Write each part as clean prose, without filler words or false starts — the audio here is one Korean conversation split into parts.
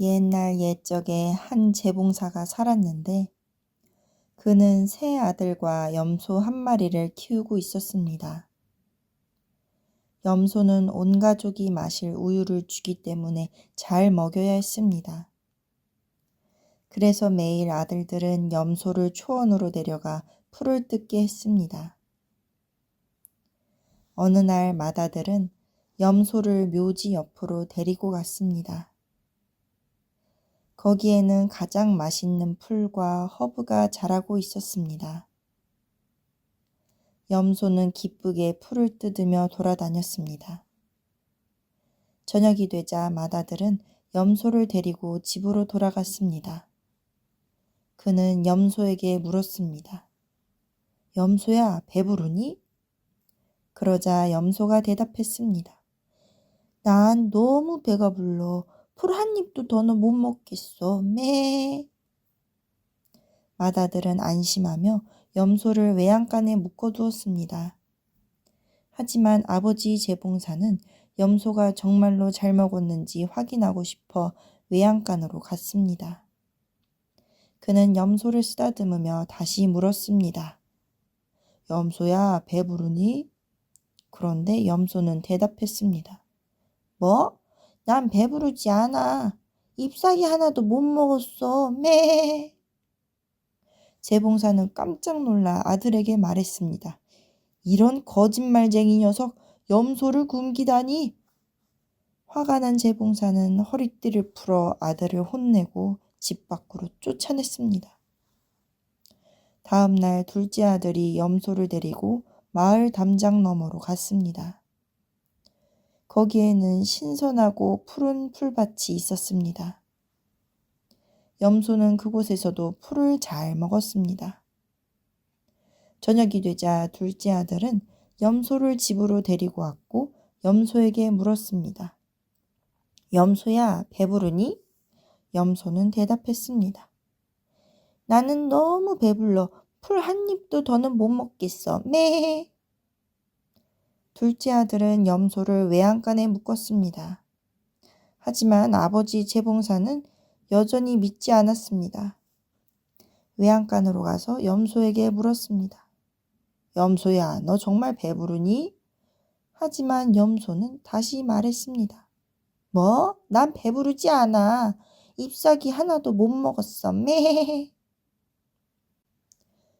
옛날 옛적에 한 재봉사가 살았는데 그는 세 아들과 염소 한 마리를 키우고 있었습니다. 염소는 온 가족이 마실 우유를 주기 때문에 잘 먹여야 했습니다. 그래서 매일 아들들은 염소를 초원으로 데려가 풀을 뜯게 했습니다. 어느 날 맏아들은 염소를 묘지 옆으로 데리고 갔습니다. 거기에는 가장 맛있는 풀과 허브가 자라고 있었습니다. 염소는 기쁘게 풀을 뜯으며 돌아다녔습니다. 저녁이 되자 맏아들은 염소를 데리고 집으로 돌아갔습니다. 그는 염소에게 물었습니다. 염소야, 배부르니? 그러자 염소가 대답했습니다. 난 너무 배가 불러. 풀 한 입도 더는 못 먹겠어. 매. 맏아들은 안심하며 염소를 외양간에 묶어두었습니다. 하지만 아버지 재봉사는 염소가 정말로 잘 먹었는지 확인하고 싶어 외양간으로 갔습니다. 그는 염소를 쓰다듬으며 다시 물었습니다. 염소야, 배부르니? 그런데 염소는 대답했습니다. 뭐? 난 배부르지 않아. 잎사귀 하나도 못 먹었어. 매. 재봉사는 깜짝 놀라 아들에게 말했습니다. 이런 거짓말쟁이 녀석, 염소를 굶기다니. 화가 난 재봉사는 허리띠를 풀어 아들을 혼내고 집 밖으로 쫓아냈습니다. 다음 날 둘째 아들이 염소를 데리고 마을 담장 너머로 갔습니다. 거기에는 신선하고 푸른 풀밭이 있었습니다. 염소는 그곳에서도 풀을 잘 먹었습니다. 저녁이 되자 둘째 아들은 염소를 집으로 데리고 왔고 염소에게 물었습니다. 염소야, 배부르니? 염소는 대답했습니다. 나는 너무 배불러. 풀 한 입도 더는 못 먹겠어. 매. 둘째 아들은 염소를 외양간에 묶었습니다. 하지만 아버지 재봉사는 여전히 믿지 않았습니다. 외양간으로 가서 염소에게 물었습니다. 염소야, 너 정말 배부르니? 하지만 염소는 다시 말했습니다. 뭐? 난 배부르지 않아. 잎사귀 하나도 못 먹었어. 매.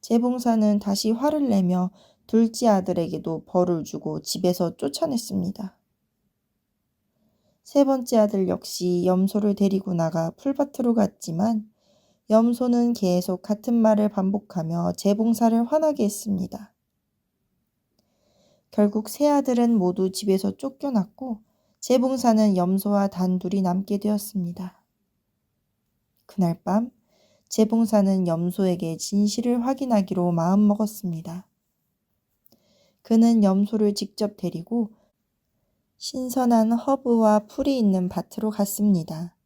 재봉사는 다시 화를 내며 둘째 아들에게도 벌을 주고 집에서 쫓아냈습니다. 세 번째 아들 역시 염소를 데리고 나가 풀밭으로 갔지만 염소는 계속 같은 말을 반복하며 재봉사를 화나게 했습니다. 결국 세 아들은 모두 집에서 쫓겨났고 재봉사는 염소와 단둘이 남게 되었습니다. 그날 밤 재봉사는 염소에게 진실을 확인하기로 마음먹었습니다. 그는 염소를 직접 데리고 신선한 허브와 풀이 있는 밭으로 갔습니다.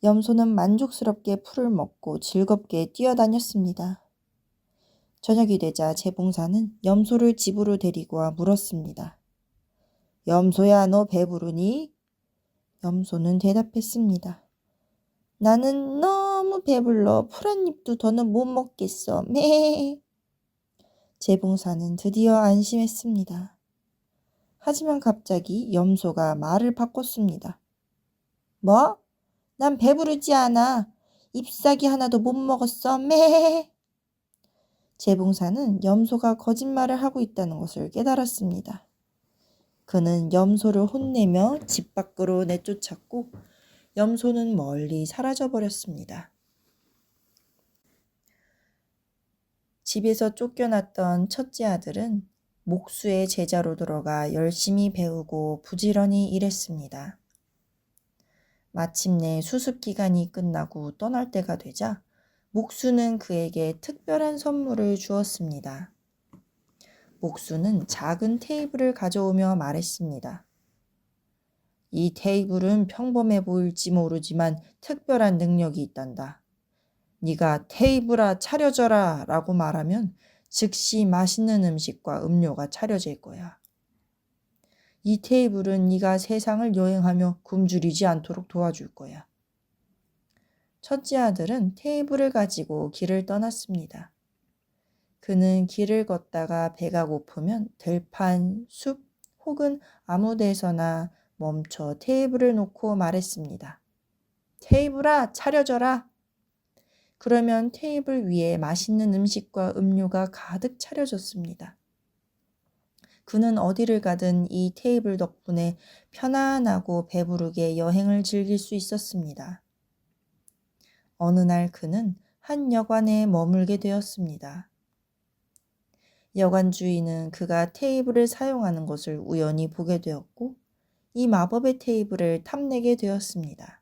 염소는 만족스럽게 풀을 먹고 즐겁게 뛰어다녔습니다. 저녁이 되자 재봉사는 염소를 집으로 데리고 와 물었습니다. 염소야, 너 배부르니? 염소는 대답했습니다. 나는 너무 배불러. 풀 한 입도 더는 못 먹겠어. 매. 재봉사는 드디어 안심했습니다. 하지만 갑자기 염소가 말을 바꿨습니다. 뭐? 난 배부르지 않아. 잎사귀 하나도 못 먹었어. 매. 재봉사는 염소가 거짓말을 하고 있다는 것을 깨달았습니다. 그는 염소를 혼내며 집 밖으로 내쫓았고 염소는 멀리 사라져 버렸습니다. 집에서 쫓겨났던 첫째 아들은 목수의 제자로 들어가 열심히 배우고 부지런히 일했습니다. 마침내 수습 기간이 끝나고 떠날 때가 되자 목수는 그에게 특별한 선물을 주었습니다. 목수는 작은 테이블을 가져오며 말했습니다. 이 테이블은 평범해 보일지 모르지만 특별한 능력이 있단다. 네가 테이블아 차려져라 라고 말하면 즉시 맛있는 음식과 음료가 차려질 거야. 이 테이블은 네가 세상을 여행하며 굶주리지 않도록 도와줄 거야. 첫째 아들은 테이블을 가지고 길을 떠났습니다. 그는 길을 걷다가 배가 고프면 들판, 숲 혹은 아무 데서나 멈춰 테이블을 놓고 말했습니다. 테이블아, 차려져라! 그러면 테이블 위에 맛있는 음식과 음료가 가득 차려졌습니다. 그는 어디를 가든 이 테이블 덕분에 편안하고 배부르게 여행을 즐길 수 있었습니다. 어느 날 그는 한 여관에 머물게 되었습니다. 여관 주인은 그가 테이블을 사용하는 것을 우연히 보게 되었고 이 마법의 테이블을 탐내게 되었습니다.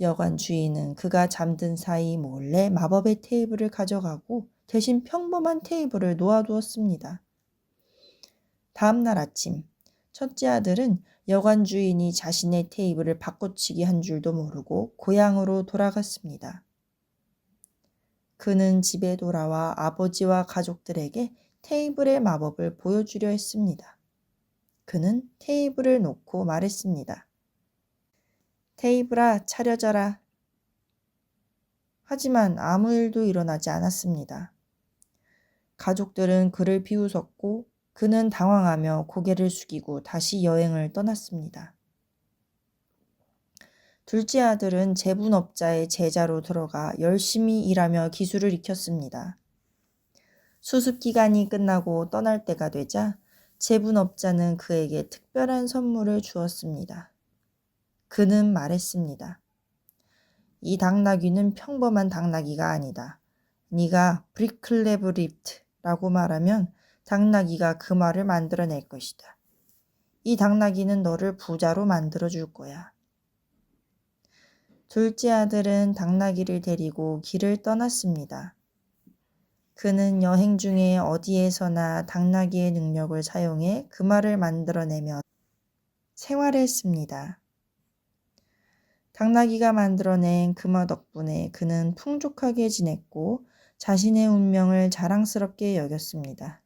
여관 주인은 그가 잠든 사이 몰래 마법의 테이블을 가져가고 대신 평범한 테이블을 놓아두었습니다. 다음 날 아침, 첫째 아들은 여관 주인이 자신의 테이블을 바꿔치기 한 줄도 모르고 고향으로 돌아갔습니다. 그는 집에 돌아와 아버지와 가족들에게 테이블의 마법을 보여주려 했습니다. 그는 테이블을 놓고 말했습니다. 테이블아, 차려져라. 하지만 아무 일도 일어나지 않았습니다. 가족들은 그를 비웃었고 그는 당황하며 고개를 숙이고 다시 여행을 떠났습니다. 둘째 아들은 제분업자의 제자로 들어가 열심히 일하며 기술을 익혔습니다. 수습 기간이 끝나고 떠날 때가 되자 제분업자는 그에게 특별한 선물을 주었습니다. 그는 말했습니다. 이 당나귀는 평범한 당나귀가 아니다. 네가 브리클레브리프트라고 말하면 당나귀가 그 말을 만들어낼 것이다. 이 당나귀는 너를 부자로 만들어줄 거야. 둘째 아들은 당나귀를 데리고 길을 떠났습니다. 그는 여행 중에 어디에서나 당나귀의 능력을 사용해 그 말을 만들어내며 생활했습니다. 당나귀가 만들어낸 금화 덕분에 그는 풍족하게 지냈고 자신의 운명을 자랑스럽게 여겼습니다.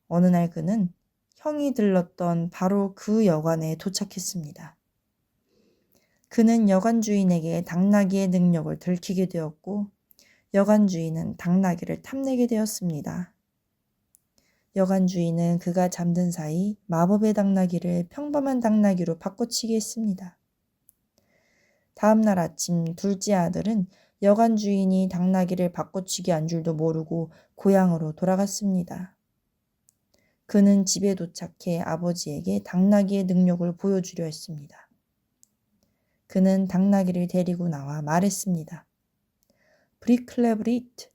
어느 날 그는 형이 들렀던 바로 그 여관에 도착했습니다. 그는 여관 주인에게 당나귀의 능력을 들키게 되었고 여관 주인은 당나귀를 탐내게 되었습니다. 여관 주인은 그가 잠든 사이 마법의 당나귀를 평범한 당나귀로 바꿔치기 했습니다. 다음 날 아침 둘째 아들은 여관 주인이 당나귀를 바꿔치기 한 줄도 모르고 고향으로 돌아갔습니다. 그는 집에 도착해 아버지에게 당나귀의 능력을 보여주려 했습니다. 그는 당나귀를 데리고 나와 말했습니다. 브리클레브리트.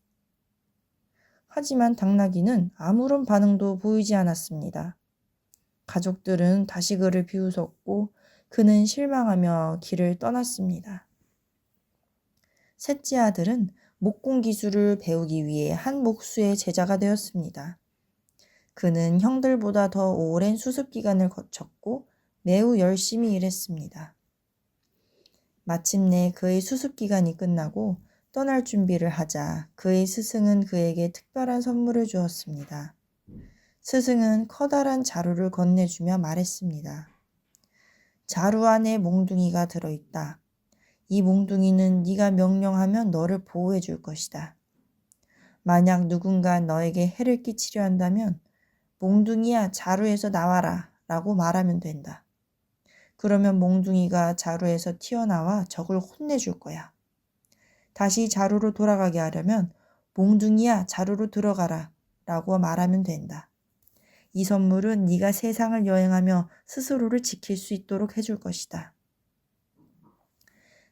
하지만 당나귀는 아무런 반응도 보이지 않았습니다. 가족들은 다시 그를 비웃었고 그는 실망하며 길을 떠났습니다. 셋째 아들은 목공 기술을 배우기 위해 한 목수의 제자가 되었습니다. 그는 형들보다 더 오랜 수습 기간을 거쳤고 매우 열심히 일했습니다. 마침내 그의 수습 기간이 끝나고 떠날 준비를 하자 그의 스승은 그에게 특별한 선물을 주었습니다. 스승은 커다란 자루를 건네주며 말했습니다. 자루 안에 몽둥이가 들어있다. 이 몽둥이는 네가 명령하면 너를 보호해 줄 것이다. 만약 누군가 너에게 해를 끼치려 한다면 몽둥이야 자루에서 나와라 라고 말하면 된다. 그러면 몽둥이가 자루에서 튀어나와 적을 혼내줄 거야. 다시 자루로 돌아가게 하려면 몽둥이야 자루로 들어가라 라고 말하면 된다. 이 선물은 네가 세상을 여행하며 스스로를 지킬 수 있도록 해줄 것이다.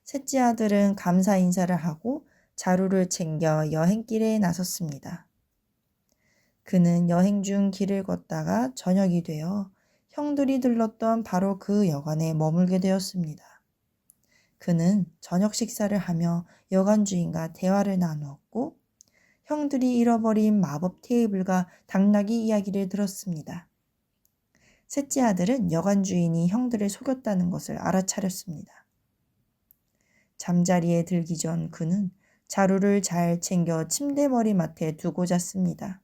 셋째 아들은 감사 인사를 하고 자루를 챙겨 여행길에 나섰습니다. 그는 여행 중 길을 걷다가 저녁이 되어 형들이 들렀던 바로 그 여관에 머물게 되었습니다. 그는 저녁 식사를 하며 여관 주인과 대화를 나누었고 형들이 잃어버린 마법 테이블과 당나귀 이야기를 들었습니다. 셋째 아들은 여관 주인이 형들을 속였다는 것을 알아차렸습니다. 잠자리에 들기 전 그는 자루를 잘 챙겨 침대 머리맡에 두고 잤습니다.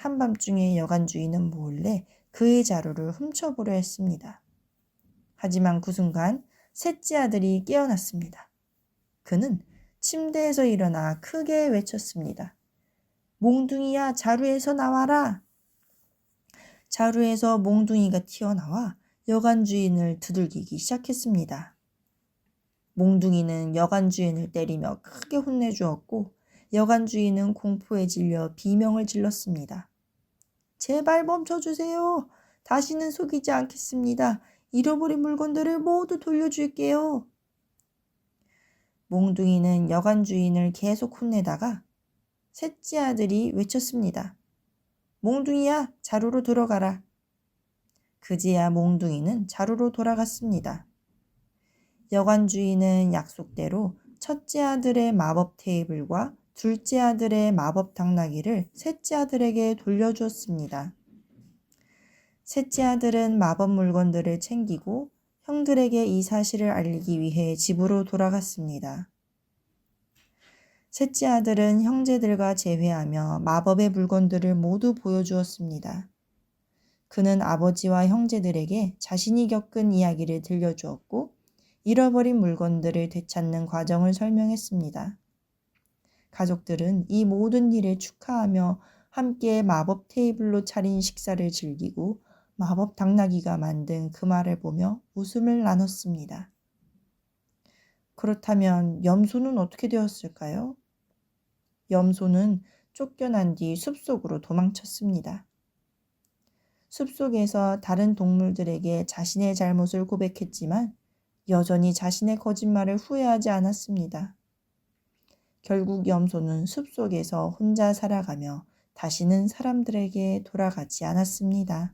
한밤중에 여관 주인은 몰래 그의 자루를 훔쳐보려 했습니다. 하지만 그 순간 셋째 아들이 깨어났습니다. 그는 침대에서 일어나 크게 외쳤습니다. 몽둥이야, 자루에서 나와라. 자루에서 몽둥이가 튀어나와 여관 주인을 두들기기 시작했습니다. 몽둥이는 여관 주인을 때리며 크게 혼내주었고 여관 주인은 공포에 질려 비명을 질렀습니다. 제발 멈춰주세요. 다시는 속이지 않겠습니다. 잃어버린 물건들을 모두 돌려줄게요. 몽둥이는 여관 주인을 계속 혼내다가 셋째 아들이 외쳤습니다. 몽둥이야, 자루로 들어가라. 그제야 몽둥이는 자루로 돌아갔습니다. 여관 주인은 약속대로 첫째 아들의 마법 테이블과 둘째 아들의 마법 당나귀를 셋째 아들에게 돌려주었습니다. 셋째 아들은 마법 물건들을 챙기고 형들에게 이 사실을 알리기 위해 집으로 돌아갔습니다. 셋째 아들은 형제들과 재회하며 마법의 물건들을 모두 보여주었습니다. 그는 아버지와 형제들에게 자신이 겪은 이야기를 들려주었고 잃어버린 물건들을 되찾는 과정을 설명했습니다. 가족들은 이 모든 일을 축하하며 함께 마법 테이블로 차린 식사를 즐기고 마법 당나귀가 만든 그 말을 보며 웃음을 나눴습니다. 그렇다면 염소는 어떻게 되었을까요? 염소는 쫓겨난 뒤 숲속으로 도망쳤습니다. 숲속에서 다른 동물들에게 자신의 잘못을 고백했지만 여전히 자신의 거짓말을 후회하지 않았습니다. 결국 염소는 숲속에서 혼자 살아가며 다시는 사람들에게 돌아가지 않았습니다.